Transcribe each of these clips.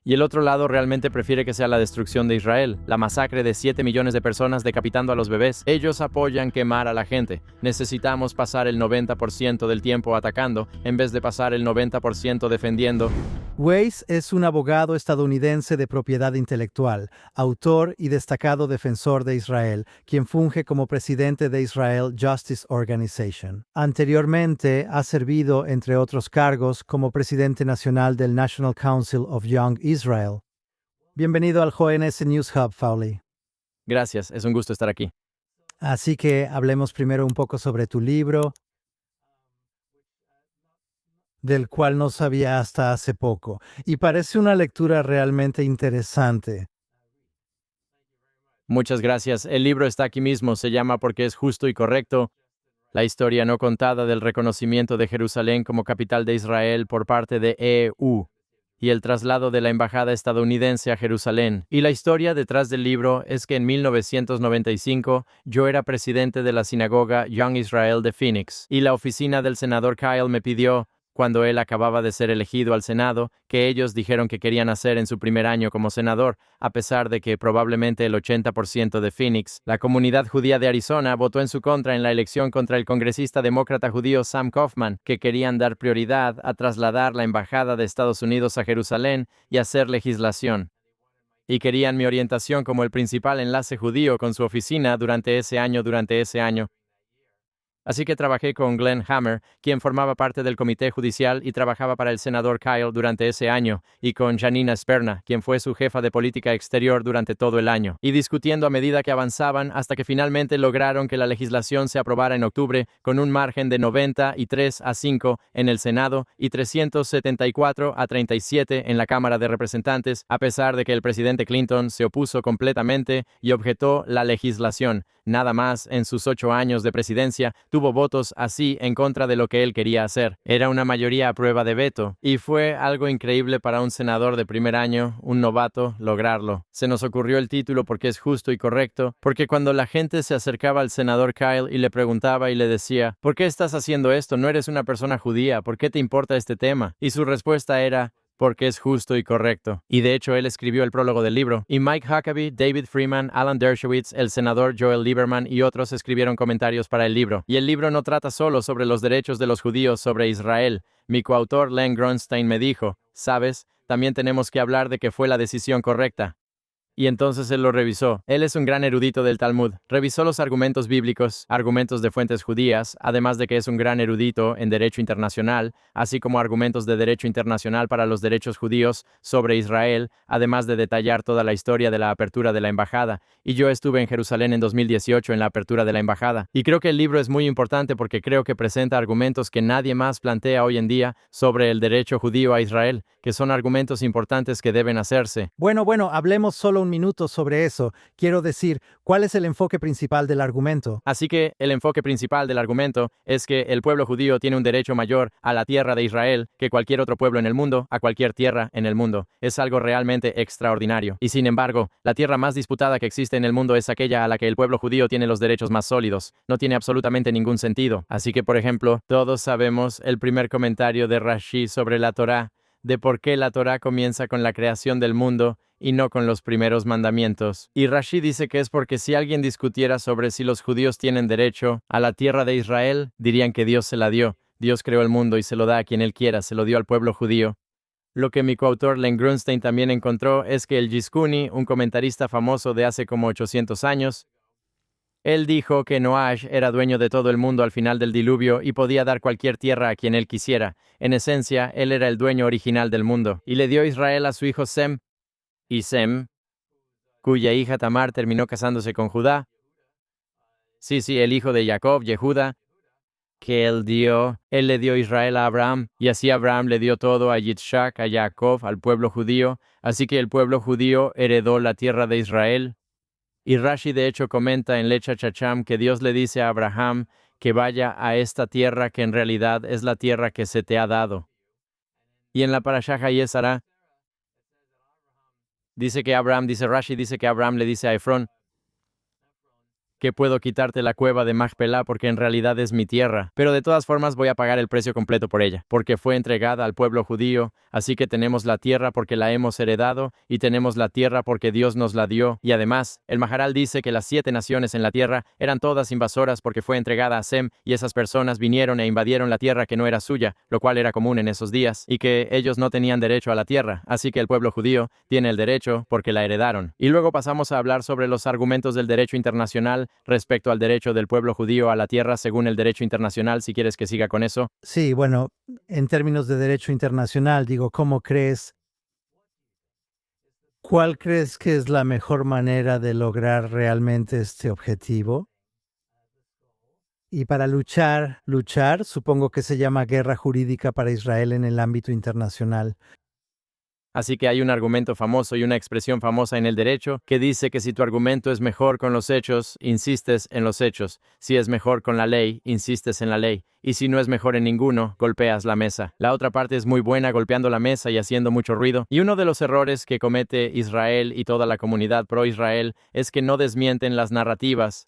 Y el otro lado realmente prefiere que sea la destrucción de Israel, la masacre de 7 millones de personas decapitando a los bebés. Ellos apoyan quemar a la gente. Necesitamos pasar el 90% del tiempo atacando, en vez de pasar el 90% defendiendo. Weiss es un abogado estadounidense de propiedad intelectual, autor y destacado defensor de Israel, quien funge como presidente de Israel Justice Organization. Anteriormente ha servido, entre otros cargos, como presidente nacional del National Council of Young Israel. Bienvenido al JNS News Hub, Fowley. Gracias, es un gusto estar aquí. Así que hablemos primero un poco sobre tu libro, del cual no sabía hasta hace poco, y parece una lectura realmente interesante. Muchas gracias. El libro está aquí mismo, se llama Porque es justo y correcto. La historia no contada del reconocimiento de Jerusalén como capital de Israel por parte de EU y el traslado de la embajada estadounidense a Jerusalén. Y la historia detrás del libro es que en 1995 yo era presidente de la sinagoga Young Israel de Phoenix y la oficina del senador Kyle me pidió, cuando él acababa de ser elegido al Senado, que ellos dijeron que querían hacer en su primer año como senador, a pesar de que probablemente el 80% de Phoenix, la comunidad judía de Arizona, votó en su contra en la elección contra el congresista demócrata judío Sam Kaufman, que querían dar prioridad a trasladar la embajada de Estados Unidos a Jerusalén y hacer legislación. Y querían mi orientación como el principal enlace judío con su oficina durante ese año. Así que trabajé con Glenn Hammer, quien formaba parte del comité judicial y trabajaba para el senador Kyle durante ese año, y con Janina Sperna, quien fue su jefa de política exterior durante todo el año, y discutiendo a medida que avanzaban hasta que finalmente lograron que la legislación se aprobara en octubre con un margen de 93-5 en el Senado y 374-37 en la Cámara de Representantes, a pesar de que el presidente Clinton se opuso completamente y objetó la legislación. Nada más en sus 8 años de presidencia tuvo votos así en contra de lo que él quería hacer. Era una mayoría a prueba de veto, y fue algo increíble para un senador de primer año, un novato, lograrlo. Se nos ocurrió el título porque es justo y correcto, porque cuando la gente se acercaba al senador Kyle y le preguntaba y le decía, ¿por qué estás haciendo esto? No eres una persona judía, ¿por qué te importa este tema? Y su respuesta era, porque es justo y correcto. Y de hecho, él escribió el prólogo del libro. Y Mike Huckabee, David Freeman, Alan Dershowitz, el senador Joel Lieberman y otros escribieron comentarios para el libro. Y el libro no trata solo sobre los derechos de los judíos sobre Israel. Mi coautor Len Grunstein me dijo, ¿sabes? También tenemos que hablar de que fue la decisión correcta. Y entonces él lo revisó. Él es un gran erudito del Talmud. Revisó los argumentos bíblicos, argumentos de fuentes judías, además de que es un gran erudito en derecho internacional, así como argumentos de derecho internacional para los derechos judíos sobre Israel, además de detallar toda la historia de la apertura de la embajada. Y yo estuve en Jerusalén en 2018 en la apertura de la embajada. Y creo que el libro es muy importante porque creo que presenta argumentos que nadie más plantea hoy en día sobre el derecho judío a Israel, que son argumentos importantes que deben hacerse. Bueno, hablemos solo un minuto sobre eso. Quiero decir, ¿cuál es el enfoque principal del argumento? Así que el enfoque principal del argumento es que el pueblo judío tiene un derecho mayor a la tierra de Israel que cualquier otro pueblo en el mundo, a cualquier tierra en el mundo. Es algo realmente extraordinario. Y sin embargo, la tierra más disputada que existe en el mundo es aquella a la que el pueblo judío tiene los derechos más sólidos. No tiene absolutamente ningún sentido. Así que, por ejemplo, todos sabemos el primer comentario de Rashi sobre la Torá, de por qué la Torá comienza con la creación del mundo y no con los primeros mandamientos. Y Rashi dice que es porque si alguien discutiera sobre si los judíos tienen derecho a la tierra de Israel, dirían que Dios se la dio. Dios creó el mundo y se lo da a quien Él quiera, se lo dio al pueblo judío. Lo que mi coautor Len Grunstein también encontró es que el Yizkuni, un comentarista famoso de hace como 800 años, él dijo que Noash era dueño de todo el mundo al final del diluvio y podía dar cualquier tierra a quien él quisiera. En esencia, él era el dueño original del mundo. Y le dio Israel a su hijo Sem. Y Sem, cuya hija Tamar terminó casándose con Judá. Sí, el hijo de Jacob, Yehuda, que él le dio Israel a Abraham, y así Abraham le dio todo a Yitzhak, a Jacob, al pueblo judío. Así que el pueblo judío heredó la tierra de Israel. Y Rashi de hecho comenta en Lecha Chacham que Dios le dice a Abraham que vaya a esta tierra que en realidad es la tierra que se te ha dado. Y en la Parashá Hayezara dice Rashi dice que Abraham le dice a Efrón que puedo quitarte la cueva de Macpelá porque en realidad es mi tierra, pero de todas formas voy a pagar el precio completo por ella, porque fue entregada al pueblo judío, así que tenemos la tierra porque la hemos heredado, y tenemos la tierra porque Dios nos la dio, y además, el Maharal dice que las 7 naciones en la tierra eran todas invasoras porque fue entregada a Sem, y esas personas vinieron e invadieron la tierra que no era suya, lo cual era común en esos días, y que ellos no tenían derecho a la tierra, así que el pueblo judío tiene el derecho porque la heredaron. Y luego pasamos a hablar sobre los argumentos del derecho internacional respecto al derecho del pueblo judío a la tierra según el derecho internacional, si quieres que siga con eso. Sí, bueno, en términos de derecho internacional, digo, ¿cuál crees que es la mejor manera de lograr realmente este objetivo? Y para luchar, supongo que se llama guerra jurídica para Israel en el ámbito internacional. Así que hay un argumento famoso y una expresión famosa en el derecho que dice que si tu argumento es mejor con los hechos, insistes en los hechos. Si es mejor con la ley, insistes en la ley. Y si no es mejor en ninguno, golpeas la mesa. La otra parte es muy buena golpeando la mesa y haciendo mucho ruido. Y uno de los errores que comete Israel y toda la comunidad pro-Israel es que no desmienten las narrativas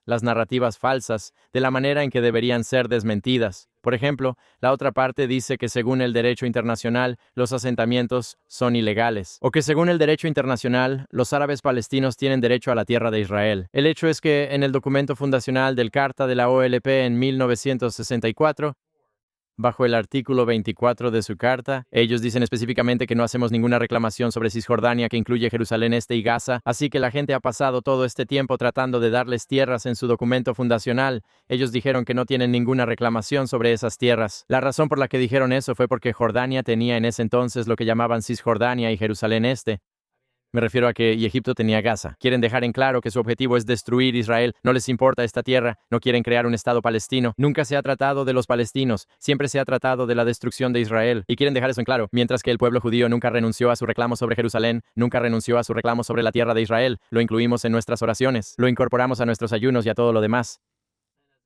falsas, de la manera en que deberían ser desmentidas. Por ejemplo, la otra parte dice que según el derecho internacional, los asentamientos son ilegales, o que según el derecho internacional, los árabes palestinos tienen derecho a la tierra de Israel. El hecho es que en el documento fundacional del Carta de la OLP en 1964, bajo el artículo 24 de su carta, ellos dicen específicamente que no hacemos ninguna reclamación sobre Cisjordania que incluye Jerusalén Este y Gaza, así que la gente ha pasado todo este tiempo tratando de darles tierras en su documento fundacional. Ellos dijeron que no tienen ninguna reclamación sobre esas tierras. La razón por la que dijeron eso fue porque Jordania tenía en ese entonces lo que llamaban Cisjordania y Jerusalén Este. Me refiero a que Egipto tenía Gaza. Quieren dejar en claro que su objetivo es destruir Israel. No les importa esta tierra. No quieren crear un Estado palestino. Nunca se ha tratado de los palestinos. Siempre se ha tratado de la destrucción de Israel. Y quieren dejar eso en claro. Mientras que el pueblo judío nunca renunció a su reclamo sobre Jerusalén, nunca renunció a su reclamo sobre la tierra de Israel. Lo incluimos en nuestras oraciones. Lo incorporamos a nuestros ayunos y a todo lo demás.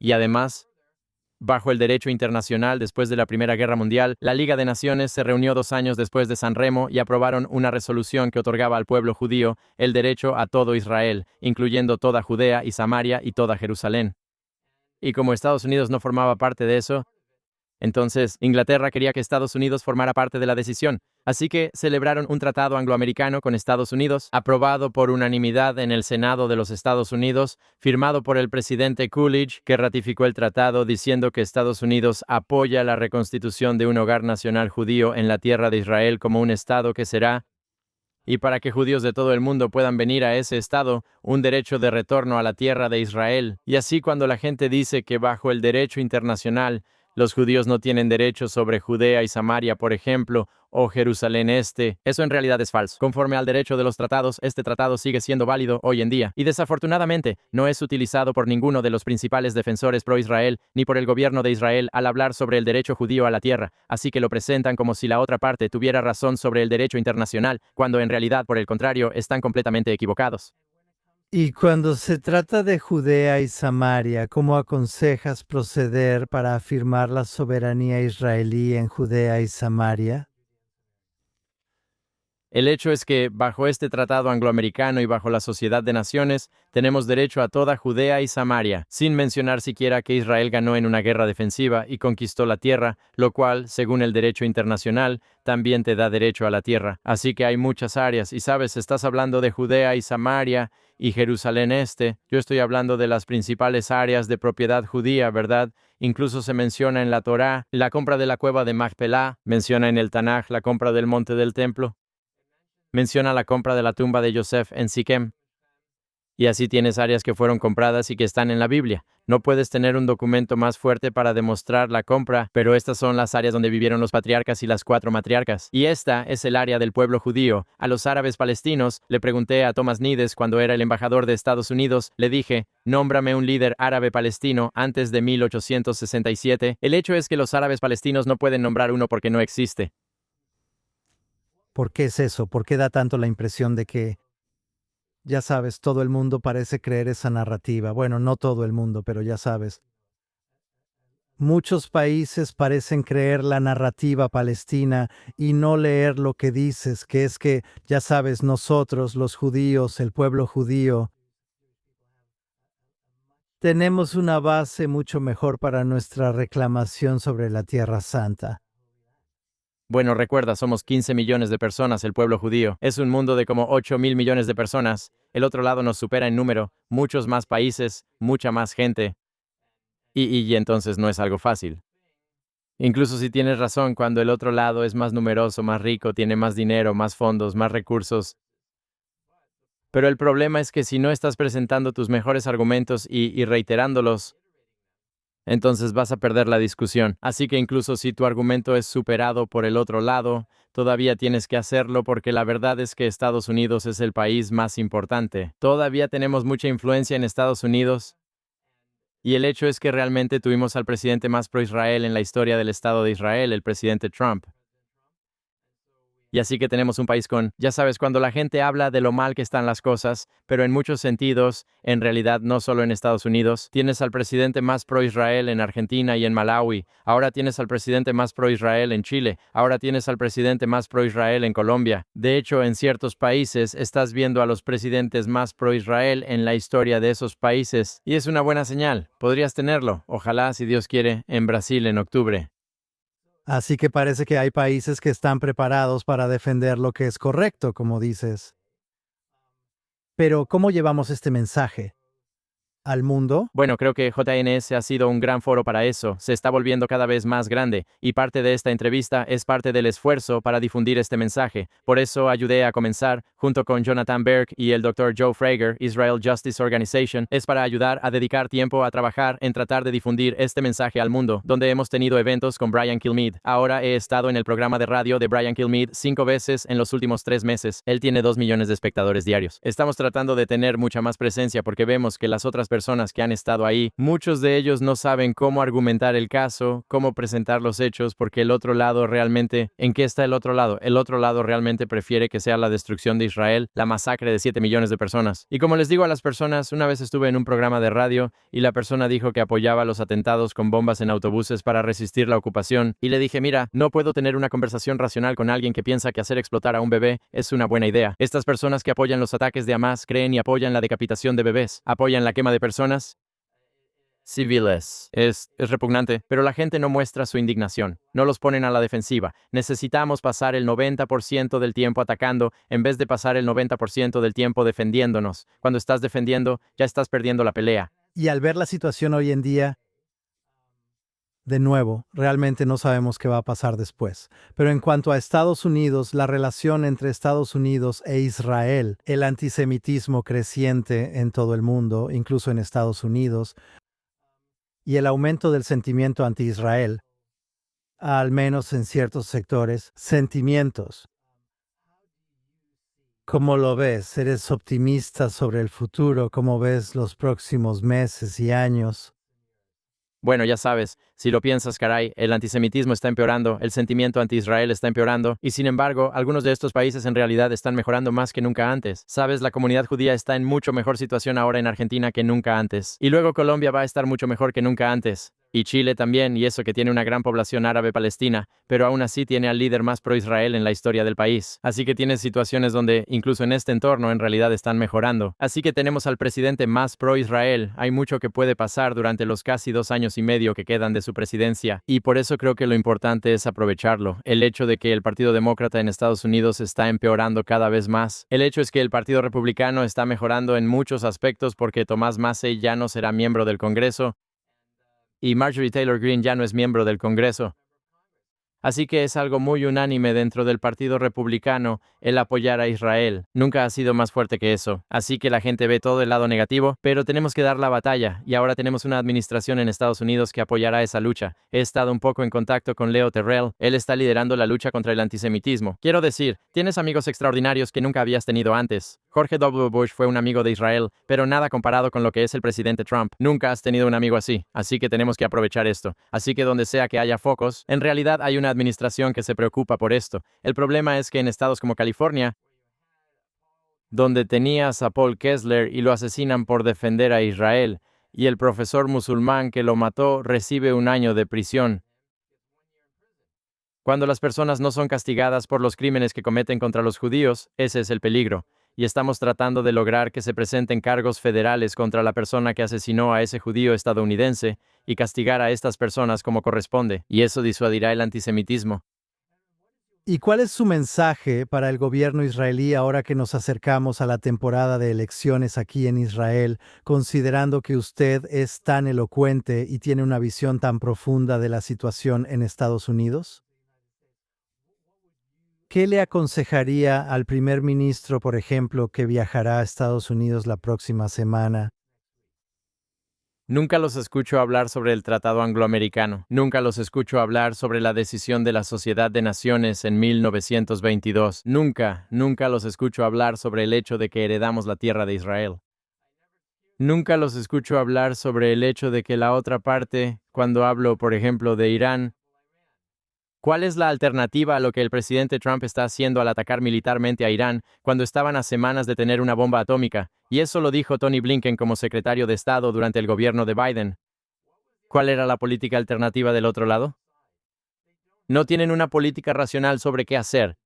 Y además, bajo el derecho internacional, después de la Primera Guerra Mundial, la Liga de Naciones se reunió 2 años después de San Remo y aprobaron una resolución que otorgaba al pueblo judío el derecho a todo Israel, incluyendo toda Judea y Samaria y toda Jerusalén. Y como Estados Unidos no formaba parte de eso, entonces Inglaterra quería que Estados Unidos formara parte de la decisión. Así que celebraron un tratado angloamericano con Estados Unidos, aprobado por unanimidad en el Senado de los Estados Unidos, firmado por el presidente Coolidge, que ratificó el tratado diciendo que Estados Unidos apoya la reconstitución de un hogar nacional judío en la tierra de Israel como un Estado que será, y para que judíos de todo el mundo puedan venir a ese Estado, un derecho de retorno a la tierra de Israel. Y así cuando la gente dice que bajo el derecho internacional, los judíos no tienen derecho sobre Judea y Samaria, por ejemplo, o Jerusalén Este, eso en realidad es falso. Conforme al derecho de los tratados, este tratado sigue siendo válido hoy en día, y desafortunadamente no es utilizado por ninguno de los principales defensores pro-Israel, ni por el gobierno de Israel al hablar sobre el derecho judío a la tierra, así que lo presentan como si la otra parte tuviera razón sobre el derecho internacional, cuando en realidad, por el contrario, están completamente equivocados. Y cuando se trata de Judea y Samaria, ¿cómo aconsejas proceder para afirmar la soberanía israelí en Judea y Samaria? El hecho es que, bajo este tratado angloamericano y bajo la Sociedad de Naciones, tenemos derecho a toda Judea y Samaria, sin mencionar siquiera que Israel ganó en una guerra defensiva y conquistó la tierra, lo cual, según el derecho internacional, también te da derecho a la tierra. Así que hay muchas áreas, y sabes, estás hablando de Judea y Samaria y Jerusalén Este. Yo estoy hablando de las principales áreas de propiedad judía, ¿verdad? Incluso se menciona en la Torá la compra de la cueva de Macpelá, menciona en el Tanaj la compra del monte del templo. Menciona la compra de la tumba de Yosef en Siquem. Y así tienes áreas que fueron compradas y que están en la Biblia. No puedes tener un documento más fuerte para demostrar la compra, pero estas son las áreas donde vivieron los patriarcas y las 4 matriarcas. Y esta es el área del pueblo judío. A los árabes palestinos, le pregunté a Thomas Nides cuando era el embajador de Estados Unidos, le dije, nómbrame un líder árabe palestino antes de 1867. El hecho es que los árabes palestinos no pueden nombrar uno porque no existe. ¿Por qué es eso? ¿Por qué da tanto la impresión de que, ya sabes, todo el mundo parece creer esa narrativa? Bueno, no todo el mundo, pero ya sabes. Muchos países parecen creer la narrativa palestina y no leer lo que dices, que es que, ya sabes, nosotros, los judíos, el pueblo judío, tenemos una base mucho mejor para nuestra reclamación sobre la Tierra Santa. Bueno, recuerda, somos 15 millones de personas, el pueblo judío. Es un mundo de como 8.000 millones de personas. El otro lado nos supera en número, muchos más países, mucha más gente. Y entonces no es algo fácil. Incluso si tienes razón, cuando el otro lado es más numeroso, más rico, tiene más dinero, más fondos, más recursos. Pero el problema es que si no estás presentando tus mejores argumentos y reiterándolos, entonces vas a perder la discusión. Así que incluso si tu argumento es superado por el otro lado, todavía tienes que hacerlo porque la verdad es que Estados Unidos es el país más importante. Todavía tenemos mucha influencia en Estados Unidos. Y el hecho es que realmente tuvimos al presidente más pro-Israel en la historia del Estado de Israel, el presidente Trump. Y así que tenemos un país con, ya sabes, cuando la gente habla de lo mal que están las cosas, pero en muchos sentidos, en realidad no solo en Estados Unidos, tienes al presidente más pro-Israel en Argentina y en Malawi, ahora tienes al presidente más pro-Israel en Chile, ahora tienes al presidente más pro-Israel en Colombia. De hecho, en ciertos países estás viendo a los presidentes más pro-Israel en la historia de esos países, y es una buena señal. Podrías tenerlo, ojalá, si Dios quiere, en Brasil en octubre. Así que parece que hay países que están preparados para defender lo que es correcto, como dices. Pero, ¿cómo llevamos este mensaje al mundo? Bueno, creo que JNS ha sido un gran foro para eso, se está volviendo cada vez más grande, y parte de esta entrevista es parte del esfuerzo para difundir este mensaje. Por eso ayudé a comenzar, junto con Jonathan Berg y el Dr. Joe Frager, Israel Justice Organization, es para ayudar a dedicar tiempo a trabajar en tratar de difundir este mensaje al mundo, donde hemos tenido eventos con Brian Kilmeade. Ahora he estado en el programa de radio de Brian Kilmeade 5 veces en los últimos 3 meses. Él tiene 2 millones de espectadores diarios. Estamos tratando de tener mucha más presencia porque vemos que las otras personas que han estado ahí, muchos de ellos no saben cómo argumentar el caso, cómo presentar los hechos, porque el otro lado realmente, ¿en qué está el otro lado? El otro lado realmente prefiere que sea la destrucción de Israel, la masacre de 7 millones de personas. Y como les digo a las personas, una vez estuve en un programa de radio y la persona dijo que apoyaba los atentados con bombas en autobuses para resistir la ocupación, y le dije, mira, no puedo tener una conversación racional con alguien que piensa que hacer explotar a un bebé es una buena idea. Estas personas que apoyan los ataques de Hamas creen y apoyan la decapitación de bebés, apoyan la quema de personas civiles. Es repugnante, pero la gente no muestra su indignación. No los ponen a la defensiva. Necesitamos pasar el 90% del tiempo atacando en vez de pasar el 90% del tiempo defendiéndonos. Cuando estás defendiendo, ya estás perdiendo la pelea. Y al ver la situación hoy en día, de nuevo, realmente no sabemos qué va a pasar después. Pero en cuanto a Estados Unidos, la relación entre Estados Unidos e Israel, el antisemitismo creciente en todo el mundo, incluso en Estados Unidos, y el aumento del sentimiento anti-Israel, al menos en ciertos sectores, sentimientos. ¿Cómo lo ves? ¿Eres optimista sobre el futuro? ¿Cómo ves los próximos meses y años? Bueno, ya sabes, si lo piensas, caray, el antisemitismo está empeorando, el sentimiento anti-Israel está empeorando, y sin embargo, algunos de estos países en realidad están mejorando más que nunca antes. Sabes, la comunidad judía está en mucho mejor situación ahora en Argentina que nunca antes. Y luego Colombia va a estar mucho mejor que nunca antes. Y Chile también, y eso que tiene una gran población árabe palestina, pero aún así tiene al líder más pro-Israel en la historia del país. Así que tienes situaciones donde, incluso en este entorno, en realidad están mejorando. Así que tenemos al presidente más pro-Israel. Hay mucho que puede pasar durante los casi 2 años y medio que quedan de su presidencia, y por eso creo que lo importante es aprovecharlo. El hecho de que el Partido Demócrata en Estados Unidos está empeorando cada vez más. El hecho es que el Partido Republicano está mejorando en muchos aspectos porque Tomás Massey ya no será miembro del Congreso, y Marjorie Taylor Greene ya no es miembro del Congreso. Así que es algo muy unánime dentro del Partido Republicano el apoyar a Israel. Nunca ha sido más fuerte que eso. Así que la gente ve todo el lado negativo, pero tenemos que dar la batalla, y ahora tenemos una administración en Estados Unidos que apoyará esa lucha. He estado un poco en contacto con Leo Terrell. Él está liderando la lucha contra el antisemitismo. Quiero decir, tienes amigos extraordinarios que nunca habías tenido antes. George W. Bush fue un amigo de Israel, pero nada comparado con lo que es el presidente Trump. Nunca has tenido un amigo así, así que tenemos que aprovechar esto. Así que donde sea que haya focos, en realidad hay una administración que se preocupa por esto. El problema es que en estados como California, donde tenías a Paul Kessler y lo asesinan por defender a Israel, y el profesor musulmán que lo mató recibe 1 año de prisión. Cuando las personas no son castigadas por los crímenes que cometen contra los judíos, ese es el peligro. y estamos tratando de lograr que se presenten cargos federales contra la persona que asesinó a ese judío estadounidense y castigar a estas personas como corresponde, y eso disuadirá el antisemitismo. ¿Y cuál es su mensaje para el gobierno israelí ahora que nos acercamos a la temporada de elecciones aquí en Israel, considerando que usted es tan elocuente y tiene una visión tan profunda de la situación en Estados Unidos? ¿Qué le aconsejaría al primer ministro, por ejemplo, que viajará a Estados Unidos la próxima semana? Nunca los escucho hablar sobre el Tratado Angloamericano. Nunca los escucho hablar sobre la decisión de la Sociedad de Naciones en 1922. Nunca los escucho hablar sobre el hecho de que heredamos la tierra de Israel. Nunca los escucho hablar sobre el hecho de que la otra parte, cuando hablo, por ejemplo, de Irán, ¿cuál es la alternativa a lo que el presidente Trump está haciendo al atacar militarmente a Irán cuando estaban a semanas de tener una bomba atómica? Y eso lo dijo Tony Blinken como secretario de Estado durante el gobierno de Biden. ¿Cuál era la política alternativa del otro lado? No tienen una política racional sobre qué hacer.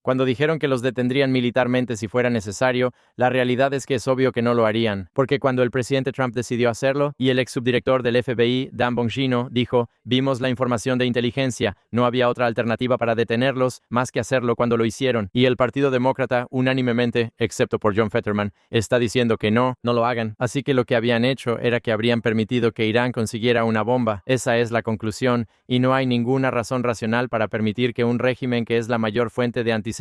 Cuando dijeron que los detendrían militarmente si fuera necesario, la realidad es que es obvio que no lo harían, porque cuando el presidente Trump decidió hacerlo, y el ex subdirector del FBI, Dan Bongino, dijo, vimos la información de inteligencia, no había otra alternativa para detenerlos más que hacerlo cuando lo hicieron, y el Partido Demócrata, unánimemente, excepto por John Fetterman, está diciendo que no lo hagan. Así que lo que habían hecho era que habrían permitido que Irán consiguiera una bomba. Esa es la conclusión, y no hay ninguna razón racional para permitir que un régimen que es la mayor fuente de antisemitismo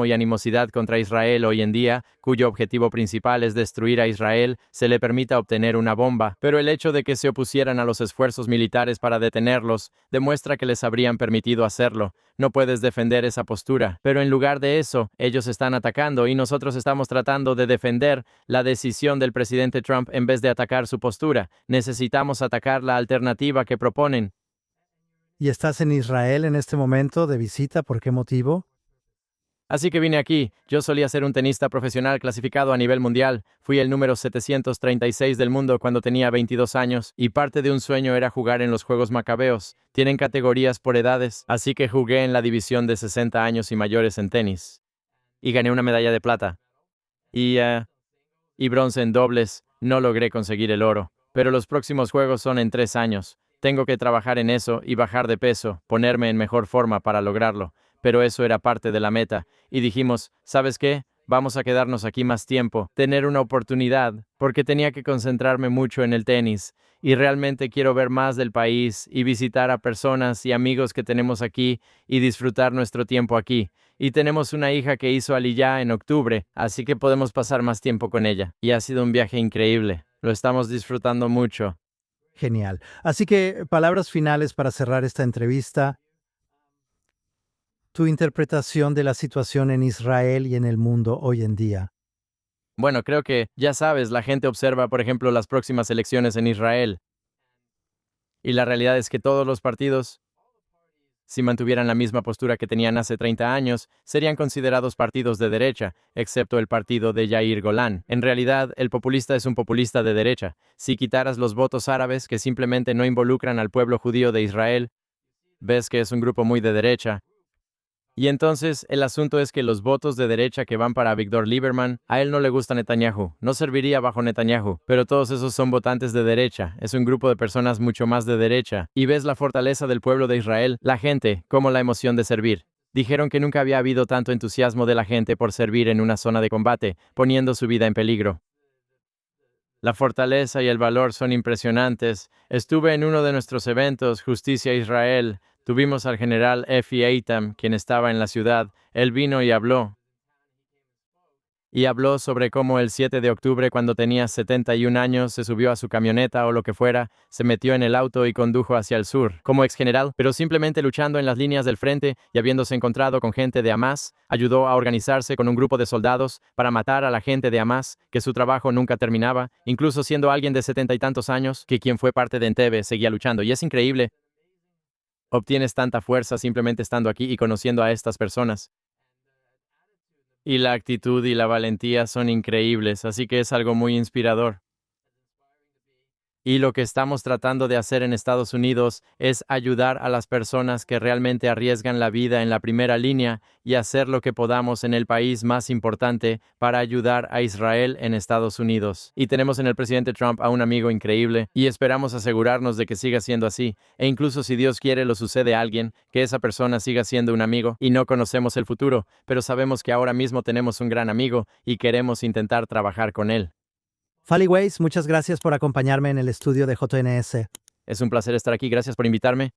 y animosidad contra Israel hoy en día, cuyo objetivo principal es destruir a Israel, se le permita obtener una bomba. Pero el hecho de que se opusieran a los esfuerzos militares para detenerlos demuestra que les habrían permitido hacerlo. No puedes defender esa postura. Pero en lugar de eso, ellos están atacando y nosotros estamos tratando de defender la decisión del presidente Trump en vez de atacar su postura. Necesitamos atacar la alternativa que proponen. ¿Y estás en Israel en este momento de visita? ¿Por qué motivo? Así que vine aquí. Yo solía ser un tenista profesional clasificado a nivel mundial. Fui el número 736 del mundo cuando tenía 22 años, y parte de un sueño era jugar en los Juegos Macabeos. Tienen categorías por edades, así que jugué en la división de 60 años y mayores en tenis. Y gané una medalla de plata. Y bronce en dobles. No logré conseguir el oro. Pero los próximos Juegos son en 3 años. Tengo que trabajar en eso y bajar de peso, ponerme en mejor forma para lograrlo. Pero eso era parte de la meta, y dijimos, ¿sabes qué? Vamos a quedarnos aquí más tiempo, tener una oportunidad, porque tenía que concentrarme mucho en el tenis, y realmente quiero ver más del país, y visitar a personas y amigos que tenemos aquí, y disfrutar nuestro tiempo aquí. Y tenemos una hija que hizo Aliyah en octubre, así que podemos pasar más tiempo con ella. Y ha sido un viaje increíble, lo estamos disfrutando mucho. Genial. Así que, palabras finales para cerrar esta entrevista. Tu interpretación de la situación en Israel y en el mundo hoy en día. Bueno, creo que, ya sabes, la gente observa, por ejemplo, las próximas elecciones en Israel. Y la realidad es que todos los partidos, si mantuvieran la misma postura que tenían hace 30 años, serían considerados partidos de derecha, excepto el partido de Yair Golan. En realidad, el populista es un populista de derecha. Si quitaras los votos árabes que simplemente no involucran al pueblo judío de Israel, ves que es un grupo muy de derecha. Y entonces, el asunto es que los votos de derecha que van para Víctor Lieberman, a él no le gusta Netanyahu, no serviría bajo Netanyahu, pero todos esos son votantes de derecha, es un grupo de personas mucho más de derecha, y ves la fortaleza del pueblo de Israel, la gente, como la emoción de servir. Dijeron que nunca había habido tanto entusiasmo de la gente por servir en una zona de combate, poniendo su vida en peligro. La fortaleza y el valor son impresionantes. Estuve en uno de nuestros eventos, Justicia Israel. Tuvimos al general Efi Eitam, quien estaba en la ciudad. Él vino y habló. Y habló sobre cómo el 7 de octubre, cuando tenía 71 años, se subió a su camioneta o lo que fuera, se metió en el auto y condujo hacia el sur, como exgeneral, pero simplemente luchando en las líneas del frente y habiéndose encontrado con gente de Hamas, ayudó a organizarse con un grupo de soldados para matar a la gente de Hamas, que su trabajo nunca terminaba, incluso siendo alguien de 70 y tantos años, que quien fue parte de Entebbe seguía luchando. Y es increíble. Obtienes tanta fuerza simplemente estando aquí y conociendo a estas personas. Y la actitud y la valentía son increíbles, así que es algo muy inspirador. Y lo que estamos tratando de hacer en Estados Unidos es ayudar a las personas que realmente arriesgan la vida en la primera línea y hacer lo que podamos en el país más importante para ayudar a Israel en Estados Unidos. Y tenemos en el presidente Trump a un amigo increíble y esperamos asegurarnos de que siga siendo así. E incluso si Dios quiere lo sucede a alguien, que esa persona siga siendo un amigo y no conocemos el futuro, pero sabemos que ahora mismo tenemos un gran amigo y queremos intentar trabajar con él. Fally Ways, muchas gracias por acompañarme en el estudio de JNS. Es un placer estar aquí, gracias por invitarme.